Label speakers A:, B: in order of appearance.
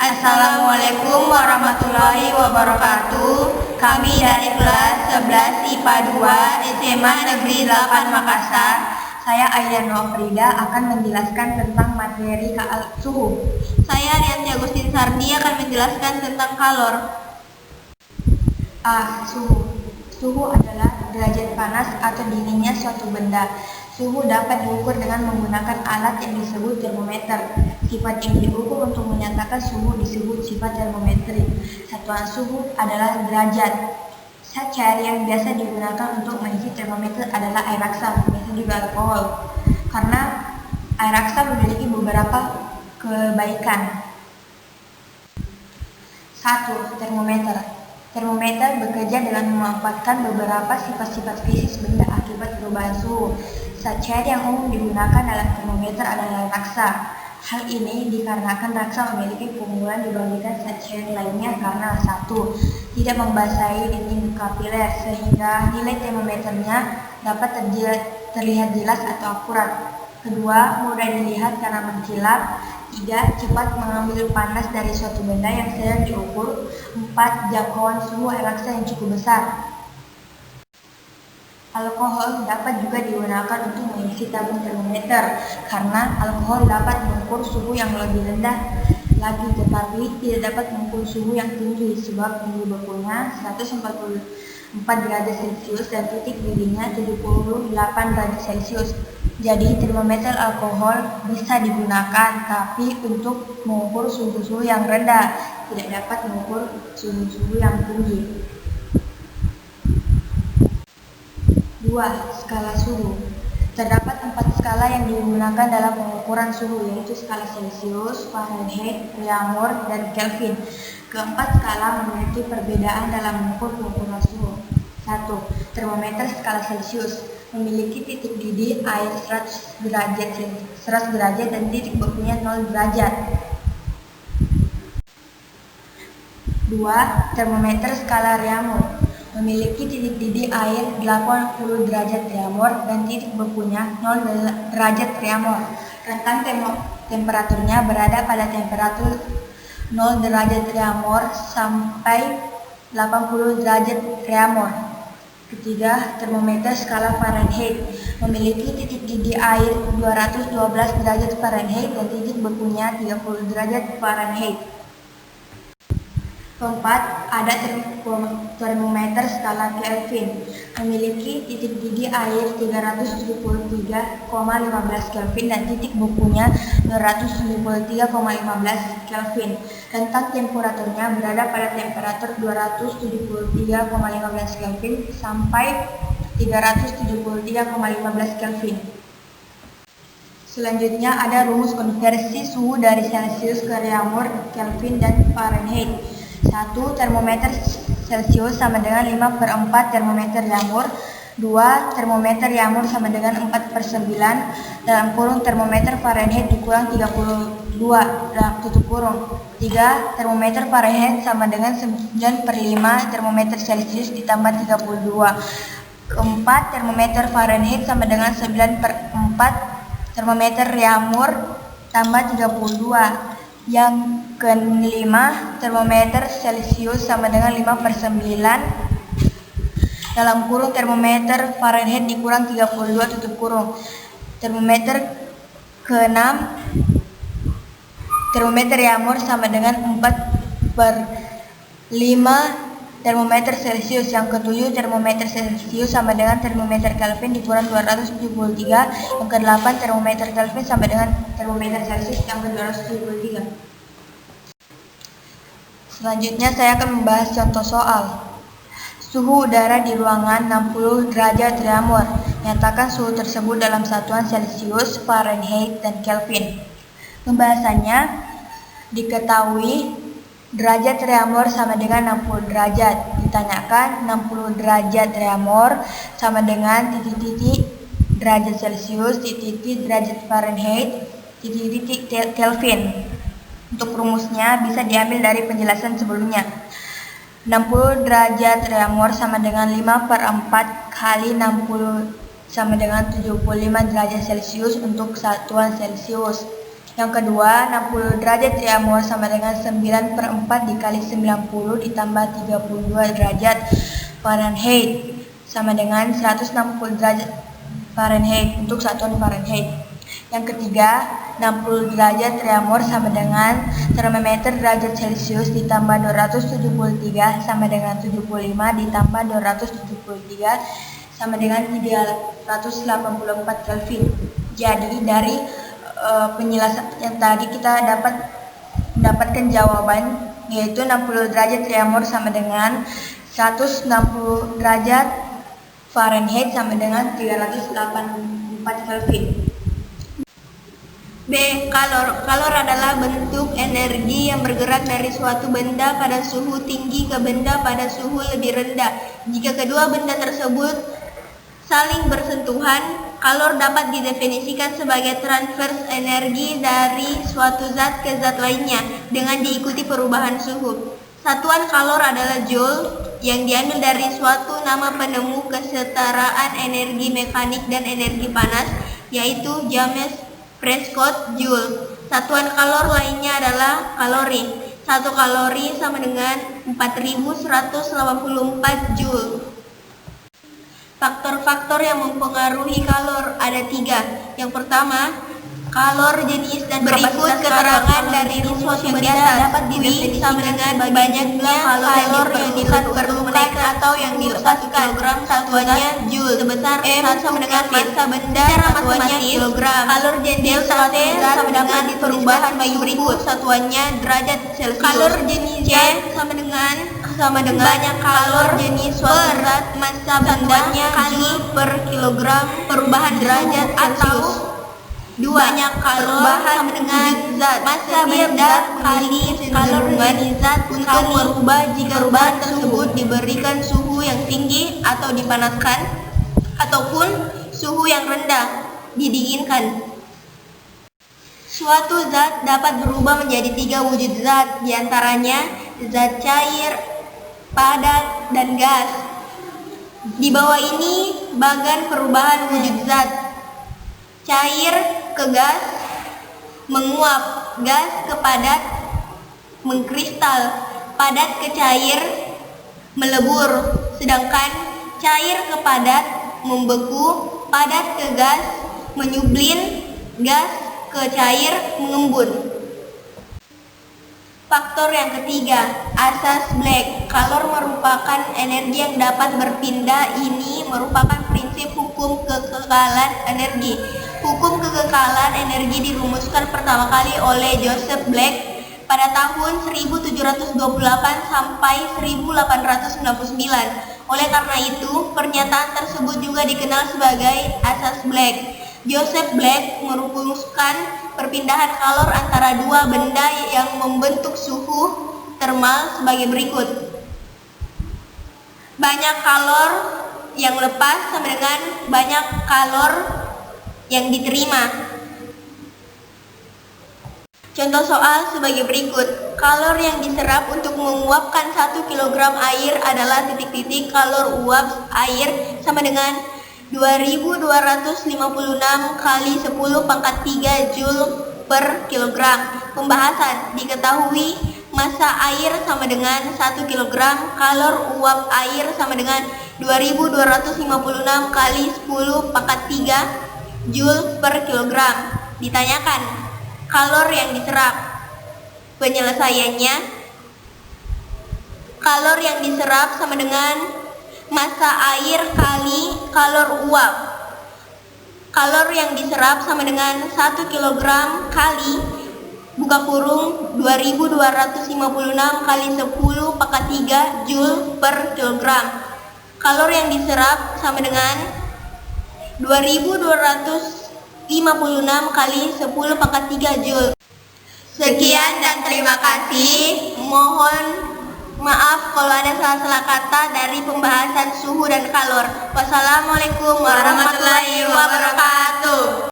A: Assalamualaikum warahmatullahi wabarakatuh. Kami dari kelas 11 IPA 2 SMA Negeri 8 Makassar. Saya Aidan Nofrida akan menjelaskan tentang materi suhu. Saya Rianti Agustin Sardi akan menjelaskan tentang kalor. Suhu. Suhu adalah derajat panas atau dinginnya suatu benda. Suhu dapat diukur dengan menggunakan alat yang disebut termometer. Sifat yang diukur untuk menyatakan suhu disebut sifat termometrik. Satuan suhu adalah derajat. Cair yang biasa digunakan untuk mengisi termometer adalah air raksa, biasa juga alkohol. Karena air raksa memiliki beberapa kebaikan. 1. Termometer. Termometer bekerja dengan memanfaatkan beberapa sifat-sifat fisik benda akibat perubahan suhu. Zat cair yang umum digunakan dalam termometer adalah raksa. Hal ini dikarenakan raksa memiliki keunggulan dibandingkan zat cair lainnya karena 1. Tidak membasahi dinding kapiler sehingga nilai termometernya dapat terlihat jelas atau akurat. 2. Mudah dilihat karena mengkilap. 3. Cepat mengambil panas dari suatu benda yang sedang diukur. 4. Jangkauan suhu air raksa yang cukup besar. Alkohol dapat juga digunakan untuk mengisi tabung termometer karena alkohol dapat mengukur suhu yang lebih rendah lagi tetapi tidak dapat mengukur suhu yang tinggi sebab tinggi bekunya 144 derajat Celcius dan titik didihnya 78 derajat Celcius. Jadi termometer alkohol bisa digunakan tapi untuk mengukur suhu-suhu yang rendah, tidak dapat mengukur suhu-suhu yang tinggi. 2. Skala suhu. Terdapat 4 skala yang digunakan dalam pengukuran suhu, yaitu skala Celcius, Fahrenheit, Reaumur, dan Kelvin. Keempat skala memiliki perbedaan dalam mengukur pengukuran suhu. 1. Termometer skala Celcius memiliki titik didih air 100 derajat dan titik bekunya 0 derajat. 2. Termometer skala Reaumur memiliki titik didih air 80 derajat Reaumur dan titik bekunya 0 derajat Reaumur. Rentang temperaturnya berada pada temperatur 0 derajat Reaumur sampai 80 derajat Reaumur. 3. Termometer skala Fahrenheit memiliki titik didih air 212 derajat Fahrenheit dan titik bekunya 30 derajat Fahrenheit. 4. Ada termometer skala Kelvin memiliki titik didih air 373,15 Kelvin dan titik bekunya 273,15 Kelvin. Rentang temperaturnya berada pada temperatur 273,15 Kelvin sampai 373,15 Kelvin. Selanjutnya ada rumus konversi suhu dari Celcius ke Reaumur, Kelvin, dan Fahrenheit. 1. Termometer Celcius sama dengan 5/4 termometer Reaumur. 2. Termometer Reaumur sama dengan 4/9 dalam kurung termometer Fahrenheit dikurang 32 dalam tutup kurung. 3. Termometer Fahrenheit sama dengan 9/5 termometer Celcius ditambah 32. 4. Termometer Fahrenheit sama dengan 9/4 termometer Reaumur tambah 32. Yang kelima, termometer Celcius sama dengan 5/9 dalam kurung termometer Fahrenheit dikurang 32 tutup kurung. Termometer keenam, termometer Reaumur sama dengan 4/5 termometer Celcius. Yang ketujuh, termometer Celcius sama dengan termometer Kelvin dikurang 273. Yang kedelapan, termometer Kelvin sama dengan termometer Celcius yang ke-273. Selanjutnya saya akan membahas contoh soal. Suhu udara di ruangan 60 derajat Reaumur. Nyatakan suhu tersebut dalam satuan Celcius, Fahrenheit, dan Kelvin. Pembahasannya diketahui derajat Reaumur sama dengan 60 derajat. Ditanyakan 60 derajat Reaumur sama dengan titik-titik derajat Celcius, titik-titik derajat Fahrenheit, titik-titik Kelvin. Untuk rumusnya bisa diambil dari penjelasan sebelumnya. 60 derajat Reaumur sama dengan 5/4 kali 60 sama dengan 75 derajat Celcius untuk satuan Celcius. Yang kedua, 60 derajat triamur sama dengan 9/4 dikali 90 ditambah 32 derajat Fahrenheit sama dengan 160 derajat Fahrenheit untuk satuan Fahrenheit. Yang ketiga, 60 derajat triamur sama dengan termometer derajat Celcius ditambah 273 sama dengan 75 ditambah 273 sama dengan 384 Kelvin. Jadi dari penjelasan yang tadi kita dapatkan jawaban, yaitu 60 derajat triamur sama dengan 160 derajat Fahrenheit sama dengan 384 Kelvin. B. Kalor. Kalor adalah bentuk energi yang bergerak dari suatu benda pada suhu tinggi ke benda pada suhu lebih rendah. Jika kedua benda tersebut saling bersentuhan, kalor dapat didefinisikan sebagai transfer energi dari suatu zat ke zat lainnya dengan diikuti perubahan suhu. Satuan kalor adalah joule yang diambil dari suatu nama penemu kesetaraan energi mekanik dan energi panas, yaitu James Prescott Joule. Satuan kalor lainnya adalah kalori. 1 kalori sama dengan 4184 Joule. Faktor-faktor yang mempengaruhi kalor ada 3. Yang pertama, kalor jenis dan berikut keterangan dari rumus yang biasa dapat didefinisikan dengan banyaknya kalor yang diperlukan atau yang dilepaskan. Kilogram satuannya joule sebesar M sama dengan massa benda satuannya kilogram. Kalor jenis sama dengan perubahan bagi berikut satuannya derajat Celcius. Kalor jenis C sama dengan banyak kalor jenis suatu zat massa bendanya kali per kilogram perubahan derajat Celcius. 2. Banyak kalor sama dengan zat massa benda kali kalor dari zat untuk merubah jika perubahan tersebut diberikan suhu yang tinggi atau dipanaskan ataupun suhu yang rendah didinginkan. Suatu zat dapat berubah menjadi 3 wujud zat, diantaranya zat cair, padat, dan gas. Di bawah ini bagan perubahan wujud zat: cair ke gas, menguap, gas ke padat, mengkristal, padat ke cair, melebur, sedangkan cair ke padat, membeku, padat ke gas, menyublin, gas ke cair, mengembun. Faktor yang ketiga, asas Black. Kalor merupakan energi yang dapat berpindah. Ini merupakan prinsip hukum kekekalan energi. Hukum kekekalan energi dirumuskan pertama kali oleh Joseph Black pada tahun 1728 sampai 1899. Oleh karena itu, pernyataan tersebut juga dikenal sebagai asas Black. Joseph Black merumuskan perpindahan kalor antara dua benda yang membentuk suhu termal sebagai berikut. Banyak kalor yang lepas sama dengan banyak kalor yang diterima. Contoh soal sebagai berikut. Kalor yang diserap untuk menguapkan 1 kg air adalah titik-titik kalor uap air sama dengan 2256 kali 10 pangkat 3 Joule per kilogram. Pembahasan: diketahui massa air sama dengan 1 kg, kalor uap air sama dengan 2256 kali 10 pangkat 3 Joule per kilogram. Ditanyakan kalor yang diserap. Penyelesaiannya: kalor yang diserap sama dengan massa air kali kalor uap. Kalor yang diserap sama dengan 1 kg kali buka kurung 2256 kali 10 pangkat 3 Joule per kilogram. Kalor yang diserap sama dengan 2256 kali 10 pangkat 3 Joule. Sekian dan terima kasih. Mohon maaf kalau ada salah-salah kata dari pembahasan suhu dan kalor. Wassalamualaikum warahmatullahi wabarakatuh.